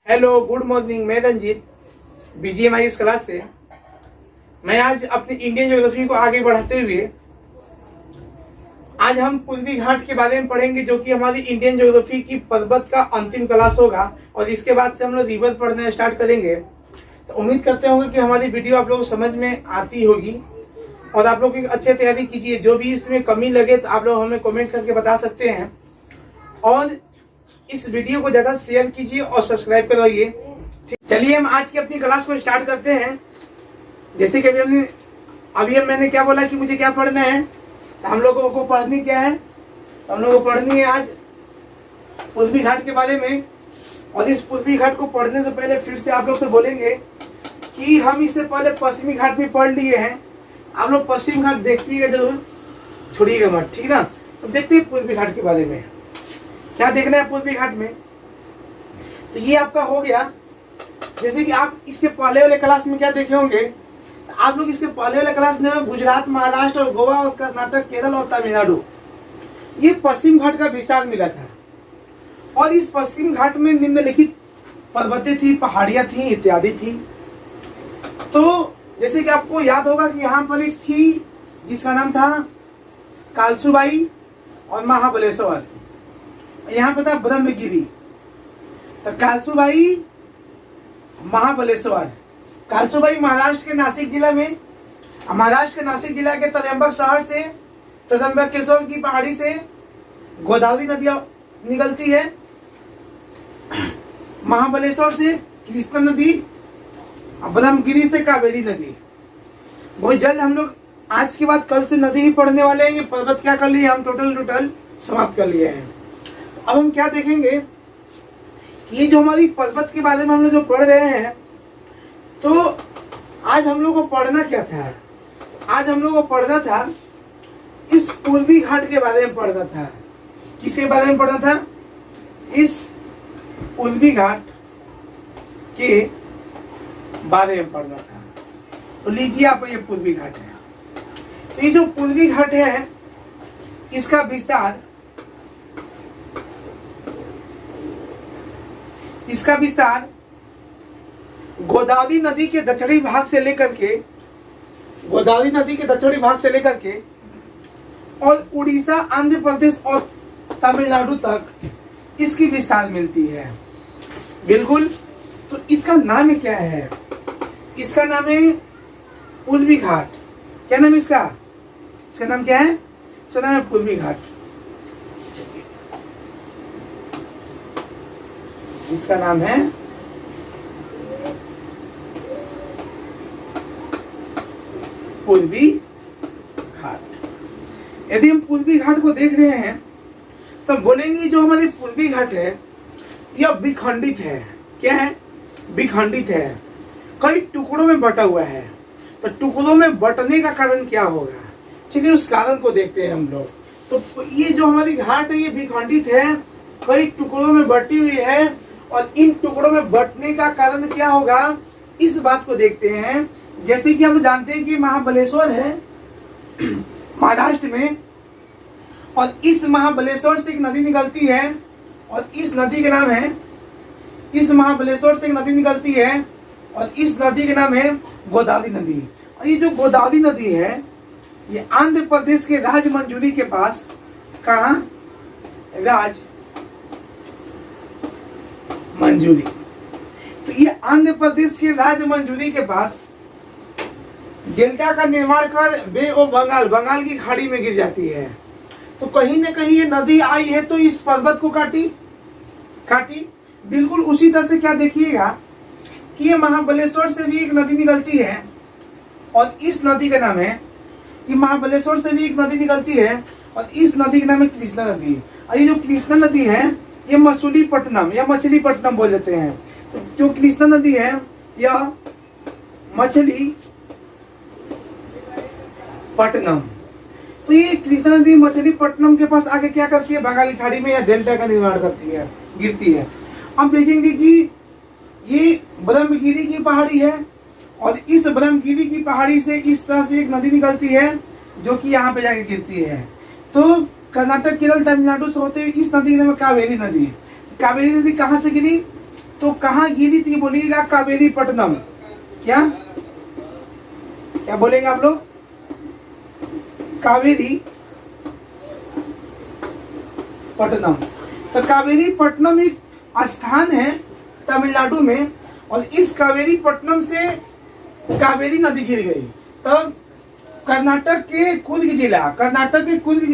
Hello good morning. मैं Ranjit BGMI इस class से। मैं आज अपनी इंडियन ज्योग्राफी को आगे बढ़ाते हुए आज हम पूर्वी घाट के बारे में पढ़ेंगे, जो कि हमारी इंडियन ज्योग्राफी की पर्वत का अंतिम क्लास होगा। और इसके बाद से हम लोग रिवर पढ़ना स्टार्ट करेंगे। तो उम्मीद करते होंगे कि हमारी वीडियो आप लोगों को समझ में आती होगी और आप लोग की अच्छी तैयारी कीजिए। जो भी इसमें कमी लगे तो आप लोग हमें कमेंट करके बता सकते हैं। और इस वीडियो को ज्यादा शेयर कीजिए और सब्सक्राइब करवाइए। चलिए हम आज की अपनी क्लास को स्टार्ट करते हैं। जैसे कि अभी मैंने क्या बोला कि मुझे क्या पढ़ना है, तो हम लोगों को पढ़नी क्या है, तो हम लोगों को पढ़नी है आज पूर्वी घाट के बारे में। और इस पूर्वी घाट को पढ़ने से पहले फिर से आप लोग से बोलेंगे कि हम इससे पहले पश्चिमी घाट भी पढ़ लिए हैं। आप लोग पश्चिम घाट देखिएगा जरूर, छोड़िएगा मत, ठीक ना। तो देखते हैं पूर्वी घाट के बारे में क्या देखना है पूर्वी घाट में। तो ये आपका हो गया। जैसे कि आप इसके पहले वाले क्लास में क्या देखे होंगे, तो आप लोग इसके पहले वाले क्लास में गुजरात, महाराष्ट्र और गोवा और कर्नाटक, केरल और तमिलनाडु, ये पश्चिम घाट का विस्तार मिला था। और इस पश्चिम घाट में निम्नलिखित पर्वतें थी, पहाड़ियां थी, इत्यादि थी। तो जैसे कि आपको याद होगा कि यहाँ पर एक थी जिसका नाम था कालसुबाई और महाबलेश्वर। यहाँ पे था ब्रह्मगिरी। तो कालसुबाई, महाबलेश्वर। कालसुबाई महाराष्ट्र के नासिक जिला में, महाराष्ट्र के नासिक जिला के त्र्यंबक शहर से, त्र्यंबकेश्वर की पहाड़ी से गोदावरी नदी निकलती है। महाबलेश्वर से कृष्णा नदी, ब्रह्मगिरी से कावेरी नदी। बहुत जल्द हम लोग आज के बाद कल से नदी ही पढ़ने वाले हैं। ये पर्वत क्या कर लिए हम टोटल समाप्त कर लिए हैं। अब हम क्या देखेंगे कि ये जो हमारी पर्वत के बारे में हम लोग जो पढ़ रहे हैं, तो आज हम लोग को पढ़ना क्या था, आज हम लोग को पढ़ना था इस पूर्वी घाट के बारे में पढ़ना था। किसके बारे में पढ़ना था? इस पूर्वी घाट के बारे में पढ़ना था। तो लीजिए आप, ये पूर्वी घाट है। तो ये जो पूर्वी घाट है, इसका विस्तार गोदावरी नदी के दक्षिणी भाग से लेकर के और उड़ीसा, आंध्र प्रदेश और तमिलनाडु तक इसकी विस्तार मिलती है। बिल्कुल। तो इसका नाम क्या है? इसका नाम है पूर्वी घाट। क्या नाम है इसका? इसका नाम क्या है? इसका नाम है पूर्वी घाट। इसका नाम है पूर्वी घाट। यदि हम पूर्वी घाट को देख रहे हैं तो हम बोलेंगे जो हमारी पूर्वी घाट है यह विखंडित है। क्या है? विखंडित है, कई टुकड़ों में बटा हुआ है। तो टुकड़ों में बटने का कारण क्या होगा, चलिए उस कारण को देखते हैं हम लोग। तो ये जो हमारी घाट है ये विखंडित है, कई टुकड़ों में बटी हुई है। और इन टुकड़ों में बंटने का कारण क्या होगा, इस बात को देखते हैं। जैसे कि हम जानते हैं कि महाबलेश्वर है महाराष्ट्र में, और इस महाबलेश्वर से एक नदी निकलती है, और इस नदी के नाम है, इस महाबलेश्वर से एक नदी निकलती है और इस नदी के नाम है गोदावरी नदी। और ये जो गोदावरी नदी है ये आंध्र प्रदेश के राजमंजरी के पास, कहाँ? मंजूरी। तो ये आंध्र प्रदेश के राजमंजरी के पास डेल्टा का निर्माण कर बे ऑफ बंगाल की खाड़ी में गिर जाती है। तो कहीं ना कहीं ये नदी आई है तो इस पर्वत को काटी। बिल्कुल उसी तरह से क्या देखिएगा कि ये महाबलेश्वर से भी एक नदी निकलती है और इस नदी का नाम है, ये महाबलेश्वर से भी एक नदी निकलती है और इस नदी का नाम है कृष्णा नदी। और ये जो कृष्णा नदी है ये मछलीपट्टनम या मछलीपट्टनम बोल देते हैं। तो जो कृष्णा नदी है यह मछलीपट्टनम, तो ये कृष्णा नदी मछलीपट्टनम के पास आके क्या करती है, बंगाली खाड़ी में या डेल्टा का निर्माण करती है, गिरती है। हम देखेंगे कि ये ब्रह्मगिरी की पहाड़ी है और इस ब्रह्मगिरी की पहाड़ी से इस तरह से एक नदी निकलती है जो कि यहाँ पे जाके गिरती है। तो कर्नाटक, केरल, तमिलनाडु से होते हुए इस नदी का नाम कावेरी नदी। कावेरी नदी कहाँ से गिरी? तो कहाँ गिरी थी बोलिएगा? कावेरी पट्टनम। क्या क्या बोलेंगे आप लोग? कावेरी पट्टनम। तो कावेरी पट्टनम एक स्थान है तमिलनाडु में, और इस कावेरी पट्टनम से कावेरी नदी गिर गई। तब कर्नाटक के कुर्ग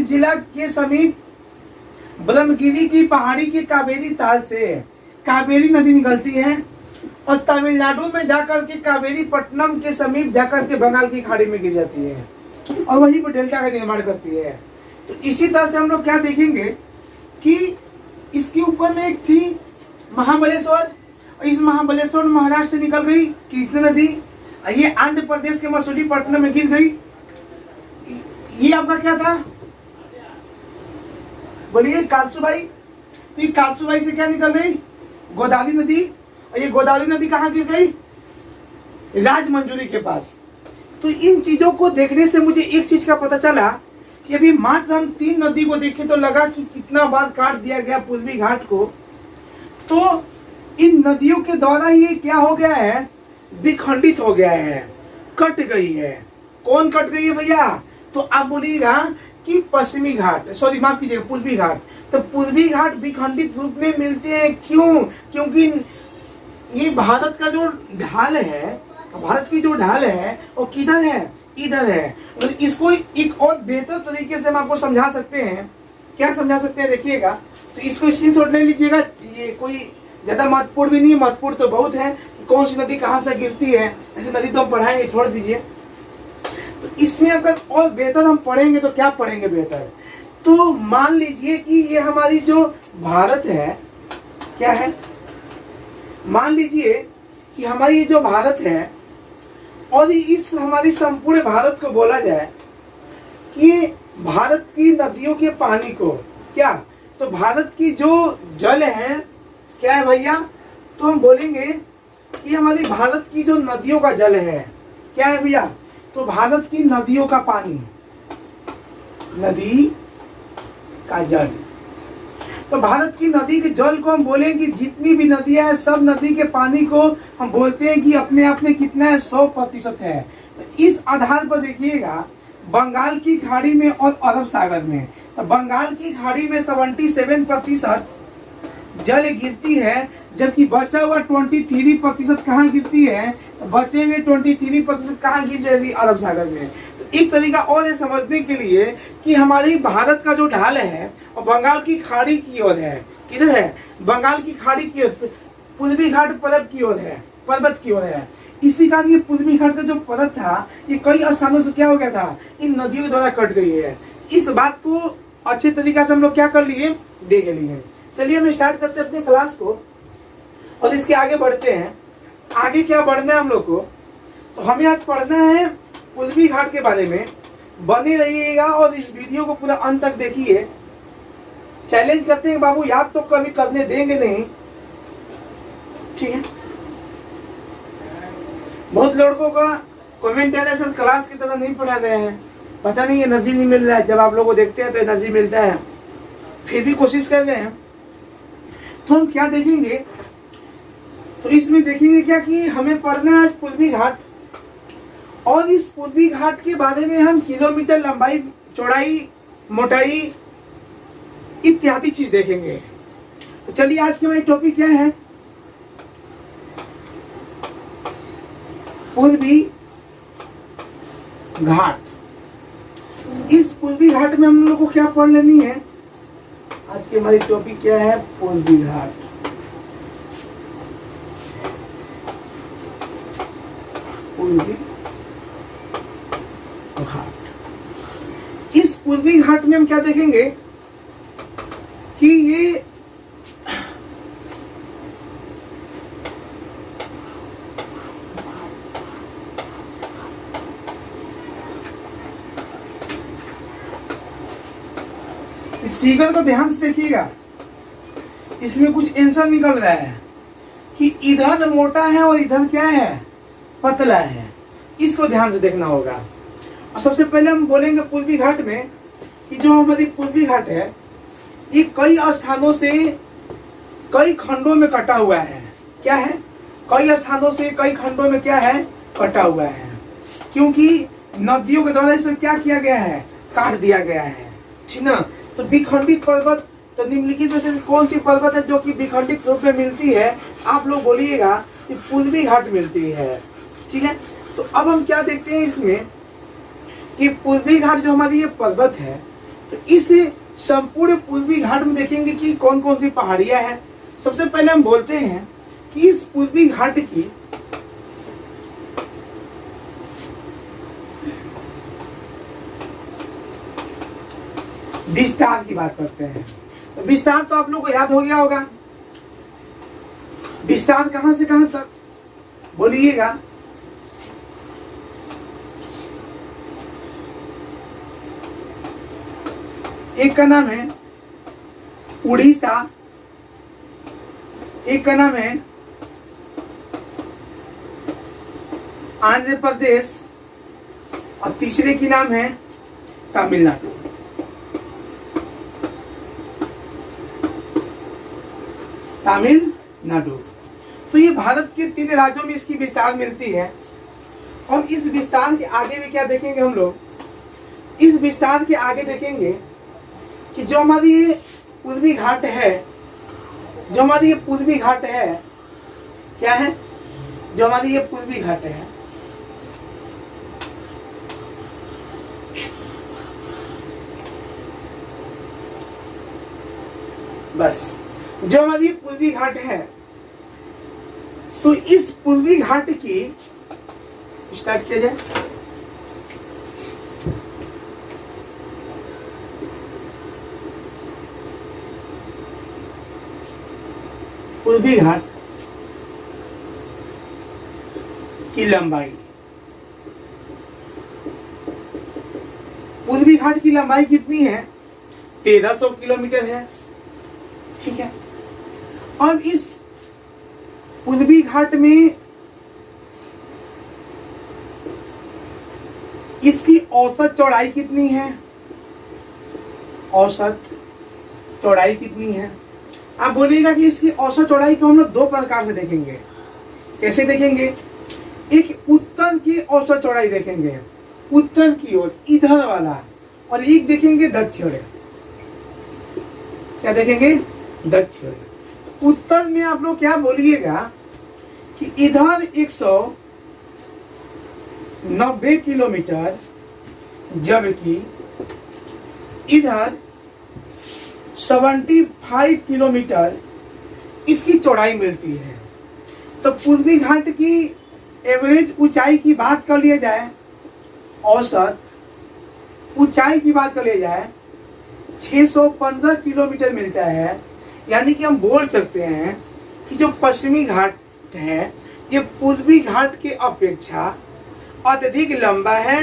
जिला के समीप ब्रह्मगिरी की पहाड़ी के कावेरी ताल से कावेरी नदी निकलती है और तमिलनाडु में जाकर के कावेरी पट्टनम के समीप जाकर के बंगाल की खाड़ी में गिर जाती है और वहीं पर डेल्टा का निर्माण करती है। तो इसी तरह से हम लोग क्या देखेंगे कि इसके ऊपर में एक थी महाबलेश्वर, और इस महाबलेश्वर महाराष्ट्र से निकल गई कृष्ण नदी, ये आंध्र प्रदेश के मसूलीपट्टनम में गिर गई। ये आपका क्या था बोलिए? कालसुबाई। तो ये कालसुबाई से क्या निकल गई? गोदावरी नदी, और ये गोदावरी नदी कहाँ गिर गई? राजमंजरी के पास। तो इन चीजों को देखने से मुझे एक चीज का पता चला कि अभी मात्र हम 3 नदी को देखें तो लगा कि कितना बार काट दिया गया पूर्वी घाट को। तो इन नदियों के द्वारा ये क्या हो गया है? विखंडित हो गया है, कट गई है। कौन कट गई है भैया? तो आप बोलिएगा कि पश्चिमी घाट, सॉरी माफ कीजिएगा, पूर्वी घाट। तो पूर्वी घाट विखंडित रूप में मिलते हैं। क्यों? क्योंकि ये भारत का जो ढाल है, भारत की जो ढाल है वो किधर है? इधर है। और इसको एक और बेहतर तरीके से हम आपको समझा सकते हैं। क्या समझा सकते हैं देखिएगा। तो इसको स्क्रीनशॉट ले लीजिएगा। ये कोई ज्यादा महत्वपूर्ण भी नहीं है, महत्वपूर्ण तो बहुत है कि कौन सी नदी कहाँ से गिरती है। ऐसे नदी तो हम पढ़ाएंगे, छोड़ दीजिए। तो इसमें अगर और बेहतर हम पढ़ेंगे तो क्या पढ़ेंगे बेहतर? तो मान लीजिए कि ये हमारी जो भारत है, क्या है? मान लीजिए कि हमारी ये जो भारत है, और इस हमारी संपूर्ण भारत को बोला जाए कि भारत की नदियों के पानी को, क्या तो भारत की जो जल है क्या है भैया? तो हम बोलेंगे कि हमारी भारत की जो नदियों का जल है क्या है भैया? तो भारत की नदियों का पानी, नदी का जल। तो भारत की नदी के जल को हम बोलेंगे, जितनी भी नदियां हैं सब नदी के पानी को हम बोलते हैं कि अपने आप में कितना है? 100% है। तो इस आधार पर देखिएगा बंगाल की खाड़ी में और अरब सागर में, तो बंगाल की खाड़ी में 77% जल गिरती है, जबकि बचा हुआ 23% कहाँ गिरती है? तो बचे हुए 23% कहाँ गिर जाएगी? अरब सागर में। तो एक तरीका और है समझने के लिए कि हमारी भारत का जो ढाल है और बंगाल की खाड़ी की ओर है। किधर है? बंगाल की खाड़ी की ओर, पूर्वी घाट पर्वत की ओर है, पर्वत की ओर है। इसी कारण ये पूर्वी घाट का जो पर्वत था ये कई स्थानों से क्या हो गया था? इन नदियों के द्वारा कट गई है। इस बात को अच्छे तरीका से हम लोग क्या कर लिए? देख लिए। चलिए हम स्टार्ट करते हैं अपने क्लास को और इसके आगे बढ़ते हैं। आगे क्या बढ़ना है हम लोग को? तो हमें आज पढ़ना है पूर्वी घाट के बारे में। बने रहिएगा और इस वीडियो को पूरा अंत तक देखिए। चैलेंज करते हैं बाबू, याद तो कभी करने देंगे नहीं, ठीक है? बहुत लड़कों का कमेंट है सर क्लास की तरह नहीं पढ़ा रहे हैं, पता नहीं एनर्जी नहीं मिल रहा है। जब आप लोगों को देखते हैं तो एनर्जी मिलता है, फिर भी कोशिश कर रहे हैं। तो हम क्या देखेंगे? तो इसमें देखेंगे क्या कि हमें पढ़ना है पूर्वी घाट, और इस पूर्वी घाट के बारे में हम किलोमीटर लंबाई, चौड़ाई, मोटाई इत्यादि चीज देखेंगे। तो चलिए आज के हमारी टॉपिक क्या है? पूर्वी घाट। इस पूर्वी घाट में हम लोग को क्या पढ़ लेनी है? आज की हमारी टॉपिक क्या है? पूर्वी घाट। पूर्वी घाट। इस पूर्वी घाट में हम क्या देखेंगे कि ये इस फिगर को ध्यान से देखिएगा। इसमें कुछ आंसर निकल रहा है कि इधर मोटा है और इधर क्या है? पतला है। इसको ध्यान से देखना होगा। और सबसे पहले हम बोलेंगे पूर्वी घाट में कि जो हमारी पूर्वी घाट है ये कई स्थानों से, कई खंडों में कटा हुआ है। क्या है, कई स्थानों से कई खंडों में क्या है, कटा हुआ है, क्योंकि नदियों के द्वारा इसे क्या किया गया है, काट दिया गया है, ठीक ना। तो विखंडित पर्वत, तो निम्नलिखित में से कौन सी पर्वत है जो कि विखंडित रूप में मिलती है, आप लोग बोलिएगा कि पूर्वी घाट मिलती है, ठीक है। तो अब हम क्या देखते हैं इसमें कि पूर्वी घाट जो हमारी ये पर्वत है, तो इस संपूर्ण पूर्वी घाट में देखेंगे कि कौन कौन सी पहाड़ियां हैं। सबसे पहले हम बोलते हैं कि इस पूर्वी घाट की विस्तार की बात करते हैं। तो विस्तार तो आप लोग को याद हो गया होगा, विस्तार कहां से कहां तक बोलिएगा। एक का नाम है उड़ीसा, एक का नाम है आंध्र प्रदेश, और तीसरे की नाम है तमिलनाडु। तमिलनाडु। तो ये भारत के 3 राज्यों में इसकी विस्तार मिलती है। और इस विस्तार के आगे भी क्या देखेंगे हम लोग, इस विस्तार के आगे देखेंगे कि जो हमारी ये पूर्वी घाट है, जो हमारी ये पूर्वी घाट है, क्या है, जो हमारी ये पूर्वी घाट है, बस जो हमारी पूर्वी घाट है, तो इस पूर्वी घाट की स्टार्ट किया जाए। पूर्वी घाट की लंबाई, पूर्वी घाट की लंबाई कितनी है, 1300 किलोमीटर है, ठीक है। और इस पूर्वी घाट में इसकी औसत चौड़ाई कितनी है, औसत चौड़ाई कितनी है। आप बोलिएगा कि इसकी औसत चौड़ाई को हम लोग 2 प्रकार से देखेंगे। कैसे देखेंगे, एक उत्तर की औसत चौड़ाई देखेंगे, उत्तर की ओर इधर वाला, और एक देखेंगे दक्षिण। क्या देखेंगे, दक्षिण। उत्तर में आप लोग क्या बोलिएगा कि इधर 190 किलोमीटर, जबकि इधर 75 किलोमीटर इसकी चौड़ाई मिलती है। तो पूर्वी घाट की एवरेज ऊंचाई की बात कर लिया जाए, औसत ऊंचाई की बात कर लिया जाए, 615 किलोमीटर मिलता है। यानी कि हम बोल सकते हैं कि जो पश्चिमी घाट है ये पूर्वी घाट की अपेक्षा अत्यधिक लंबा है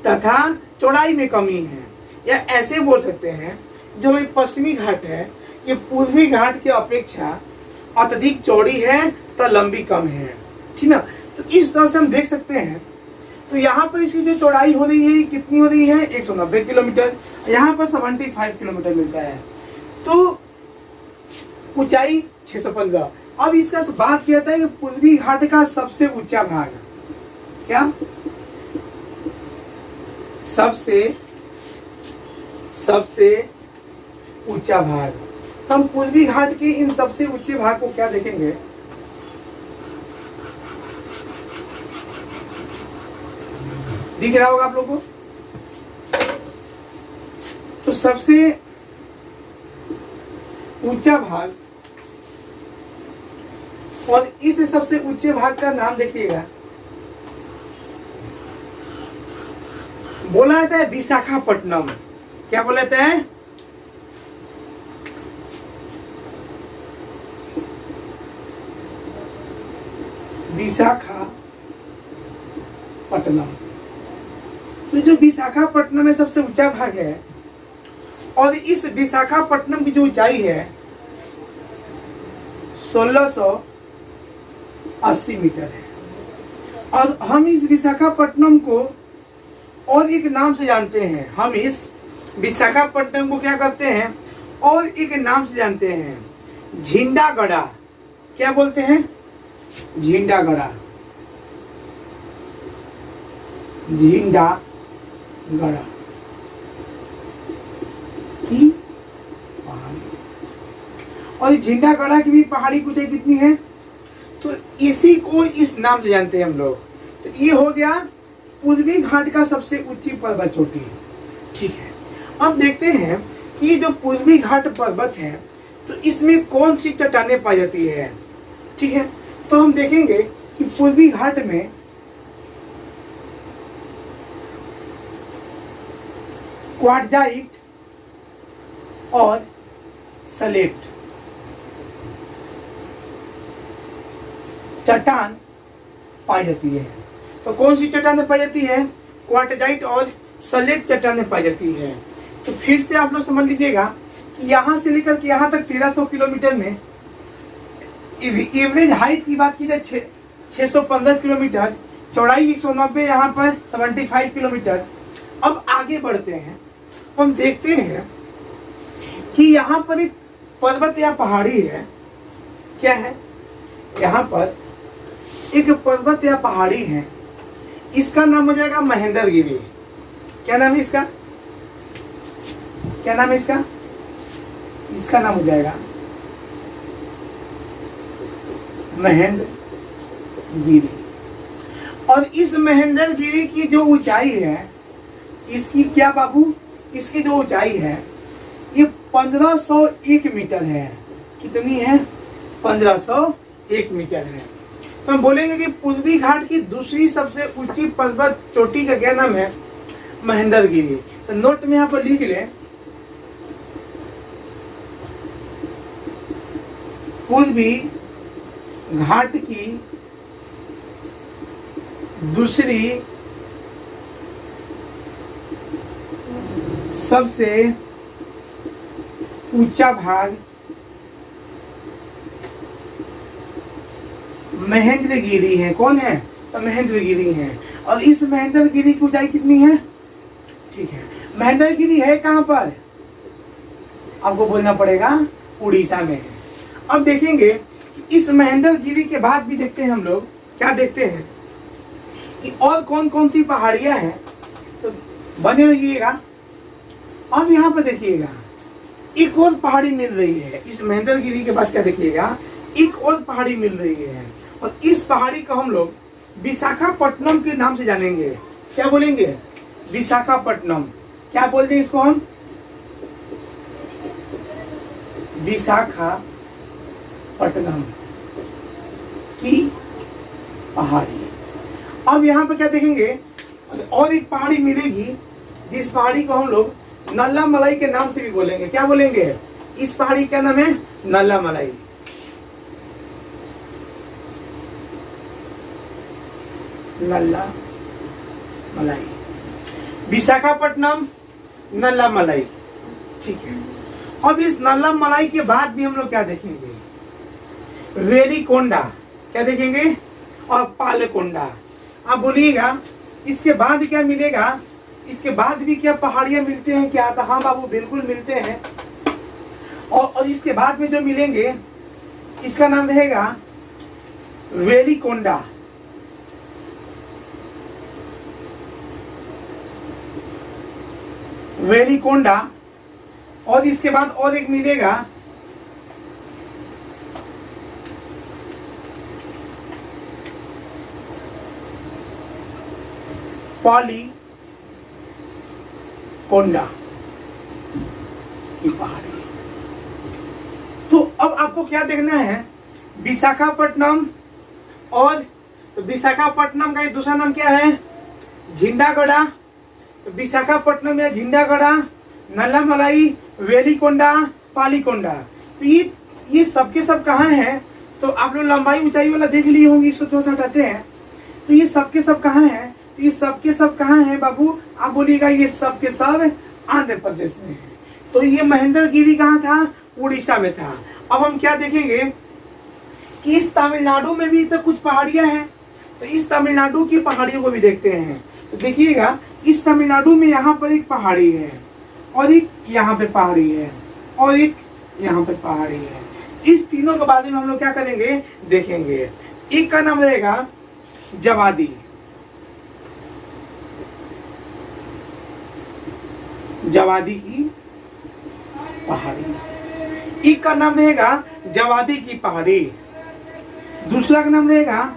तथा चौड़ाई में कमी है। या ऐसे बोल सकते हैं जो हमारी पश्चिमी घाट है ये पूर्वी घाट की अपेक्षा अत्यधिक चौड़ी है तथा लंबी कम है, ठीक ना। तो इस तरह से हम देख सकते हैं। तो यहाँ पर इसकी जो चौड़ाई हो रही है कितनी हो रही है, 190 किलोमीटर, यहाँ पर 75 किलोमीटर मिलता है। तो ऊंचाई 615। अब इसका बात किया था कि पूर्वी घाट का सबसे ऊंचा भाग, क्या सबसे ऊंचा भाग। तो हम पूर्वी घाट के इन सबसे ऊंचे भाग को क्या देखेंगे, दिख रहा होगा आप लोगों को। तो सबसे ऊंचा भाग और इस सबसे ऊंचे भाग का नाम देखिएगा, बोला जाता है विशाखापट्टनम। क्या बोला जाता है, विशाखापट्टनम। तो जो विशाखापट्टनम में सबसे ऊंचा भाग है, और इस विशाखापट्टनम की जो ऊंचाई है 1680 मीटर है। और हम इस विशाखापट्टनम को और एक नाम से जानते हैं, हम इस विशाखापट्टनम को क्या करते हैं और एक नाम से जानते हैं, झिंडागड़ा। क्या बोलते हैं, झिंडागढ़ा, झिंडागढ़ा की पहाड़ी। और झिंडागढ़ा की भी पहाड़ी की ऊंचाई कितनी है? तो इसी को इस नाम से जानते हैं हम लोग। तो ये हो गया पूर्वी घाट का सबसे ऊंची पर्वत चोटी। ठीक है, अब देखते हैं कि जो पूर्वी घाट पर्वत है तो इसमें कौन सी चट्टानें पाई जाती है। ठीक है, तो हम देखेंगे कि पूर्वी घाट में क्वार्टजाइट और सलेट चट्टान पाई जाती है। तो कौन सी चट्टानें पाई जाती है? क्वार्टजाइट और सलेट चट्टानें पाई जाती है। तो फिर से आप लोग समझ लीजिएगा कि यहां से लेकर के यहां तक 1300 किलोमीटर में एवरेज हाइट की बात की जाए 615 किलोमीटर, चौड़ाई 190, यहाँ पर 75 किलोमीटर। अब आगे बढ़ते हैं, हम देखते हैं कि यहाँ पर एक पर्वत या पहाड़ी है। क्या है? यहाँ पर एक पर्वत या पहाड़ी है, इसका नाम हो जाएगा महेंद्रगिरी। क्या नाम है इसका? क्या नाम है इसका? इसका नाम हो जाएगा महेंद्रगिरी। और इस महेंद्रगिरी की जो ऊंचाई है, इसकी क्या बाबू? इसकी जो ऊंचाई है ये 1501 मीटर है। कितनी है? 1501 मीटर है। तो हम बोलेंगे कि पूर्वी घाट की दूसरी सबसे ऊंची पर्वत चोटी का क्या नाम है? महेंद्रगिरी। तो नोट में यहाँ पर लिख लें, पूर्वी घाट की दूसरी सबसे ऊंचा भाग महेंद्रगिरी है। कौन है? तो महेंद्रगिरी है। और इस महेंद्रगिरी की ऊंचाई कितनी है? ठीक है, महेंद्रगिरी है कहां पर? आपको बोलना पड़ेगा उड़ीसा में है। अब देखेंगे कि इस महेंद्रगिरी के बाद भी देखते हैं हम लोग, क्या देखते हैं कि और कौन कौन सी पहाड़ियां हैं। तो बने रहिएगा। अब यहाँ पर देखिएगा एक और पहाड़ी मिल रही है। इस महेंद्रगिरी के बाद क्या देखिएगा, एक और पहाड़ी मिल रही है। और इस पहाड़ी को हम लोग विशाखापट्टनम के नाम से जानेंगे। क्या बोलेंगे? विशाखापट्टनम। क्या बोलते हैं इसको हम? विशाखापट्टनम की पहाड़ी। अब यहाँ पे क्या देखेंगे, और एक पहाड़ी मिलेगी जिस पहाड़ी को हम लोग नल्ला मलाई के नाम से भी बोलेंगे। क्या बोलेंगे? इस पहाड़ी का नाम है नल्ला मलाई। नल्ला मलाई, विशाखापट्टनम, नल्ला मलाई। ठीक है, अब इस नल्ला मलाई के बाद भी हम लोग क्या देखेंगे? वेलिकोंडा। क्या देखेंगे? और पालकोंडा। आप बोलिएगा इसके बाद क्या मिलेगा? इसके बाद भी क्या पहाड़ियां मिलते हैं क्या? तो हाँ बाबू, बिल्कुल मिलते हैं। और इसके बाद में जो मिलेंगे इसका नाम रहेगा वेलिकोंडा। वेलिकोंडा। और इसके बाद और एक मिलेगा पालीकोंडा की पहाड़ी। तो अब आपको क्या देखना है? विशाखापट्टनम। और तो विशाखापट्टनम का एक दूसरा नाम क्या है? झिंडागढ़ा। तो विशाखापट्टनम या झिंडागढ़ा, नल्ला मलाई, वेलिकोंडा, पालीकोंडा। तो ये सबके सब कहाँ हैं? तो आप लोग लंबाई ऊंचाई वाला देख लिए होंगे, इसको थोड़ा सा हटाते हैं। तो ये सबके सब कहाँ हैं? तो ये सबके सब कहाँ हैं बाबू? आप बोलिएगा ये सबके सब आंध्र प्रदेश में है। तो ये महेंद्रगिरी कहाँ था? उड़ीसा में था। अब हम क्या देखेंगे कि इस तमिलनाडु में भी तो कुछ पहाड़ियां हैं। तो इस तमिलनाडु की पहाड़ियों को भी देखते हैं। तो देखिएगा इस तमिलनाडु में यहाँ पर एक पहाड़ी है, और एक यहाँ पे पहाड़ी है, और एक यहाँ पे पहाड़ी है। इस तीनों के बारे में हम लोग क्या करेंगे? देखेंगे। एक का नाम रहेगा जवादी, जवादी की पहाड़ी। एक का नाम रहेगा जवादी की पहाड़ी। दूसरा का नाम रहेगा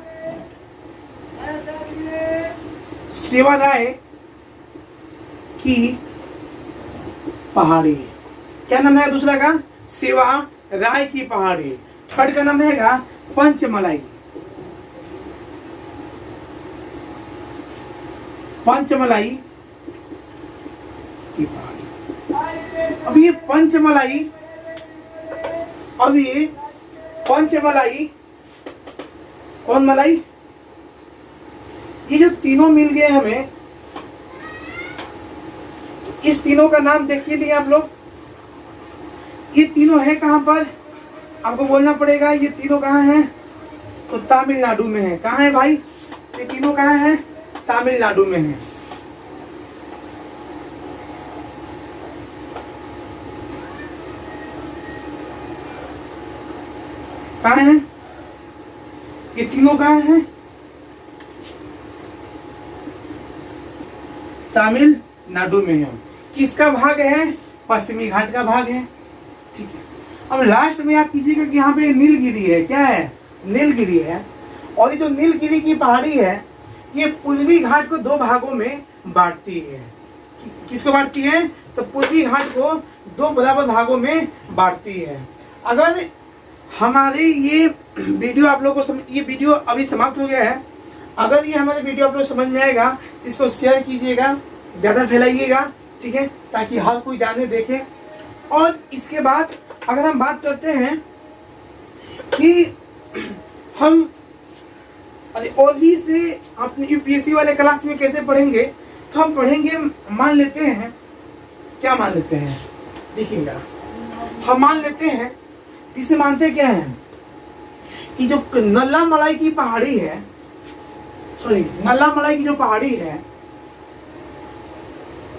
सेवाराय की पहाड़ी। क्या नाम है दूसरा का? सेवा राय की पहाड़ी। थर्ड का नाम रहेगा पंचमलाई, पंचमलाई की पहाड़ी। अब ये पंचमलाई, अब ये पंचमलाई, कौन मलाई? ये जो तीनों मिल गए हमें, इस तीनों का नाम देखिए लिए आप लोग। ये तीनों है कहां पर? आपको बोलना पड़ेगा ये तीनों कहां हैं? तो तमिलनाडु में है। कहां है भाई? ये तीनों कहां हैं? तमिलनाडु में है। कहां है ये तीनों? कहां हैं? तमिलनाडु में है। किसका भाग है? पश्चिमी घाट का भाग है। ठीक है। अब लास्ट में याद कीजिएगा कि यहाँ पे नीलगिरी है। क्या है? नीलगिरी है। और ये जो नीलगिरी की पहाड़ी है, ये पूर्वी घाट को दो भागों में बांटती है। किसको बांटती है? तो पूर्वी घाट को दो बराबर भागों में बांटती है। अगर हमारे ये वीडियो आप लोगों को ये वीडियो अभी समाप्त हो गया है, अगर ये हमारे वीडियो आप लोग समझ में आएगा, इसको शेयर कीजिएगा, ज्यादा फैलाइएगा, ठीक है, ताकि हर कोई जाने देखे। और इसके बाद अगर हम बात करते हैं कि हम OSV से अपने UPSC वाले क्लास में कैसे पढ़ेंगे, तो हम पढ़ेंगे, मान लेते हैं, क्या मान लेते हैं, देखिएगा, हम मान लेते हैं, इसे मानते क्या है कि जो नल्ला मलाई की पहाड़ी है, सॉरी नल्ला मलाई की जो पहाड़ी है,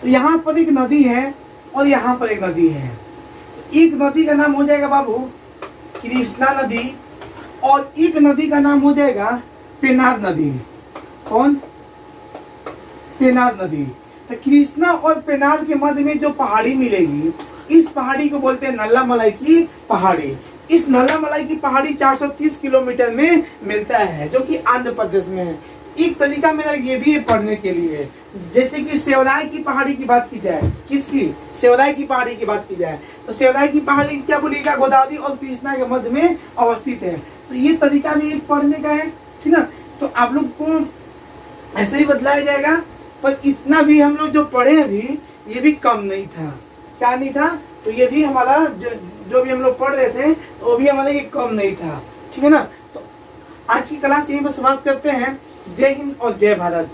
तो यहां पर एक नदी है और यहां पर एक नदी है। तो एक नदी का नाम हो जाएगा बाबू कृष्णा नदी, और एक नदी का नाम हो जाएगा पेनार नदी। कौन? पेनार नदी। तो कृष्णा और पेनार के मध्य में जो पहाड़ी मिलेगी, इस पहाड़ी को बोलते हैं नल्ला मलाई की पहाड़ी। इस नल्ला मलाई की पहाड़ी 430 किलोमीटर में मिलता है, जो कि आंध्र प्रदेश में है। एक तरीका मेरा ये भी है पढ़ने के लिए, जैसे कि सेवराय की पहाड़ी की बात की जाए, किसकी? सेवराय की पहाड़ी की बात की जाए, तो सेवराय की पहाड़ी क्या बोलिएगा? गोदावरी और कृष्णा के मध्य में अवस्थित है। तो ये तरीका भी एक पढ़ने का है, ठीक ना। तो आप लोग को ऐसे ही बदलाया जाएगा, पर इतना भी हम लोग जो पढ़े अभी, ये भी कम नहीं था। क्या नहीं था? तो ये भी हमारा जो भी हम लोग पढ़ रहे थे, तो वो भी हमारा ये कम नहीं था, ठीक है ना। तो आज की क्लास यहीं पर समाप्त करते हैं। जय हिंद और जय भारत।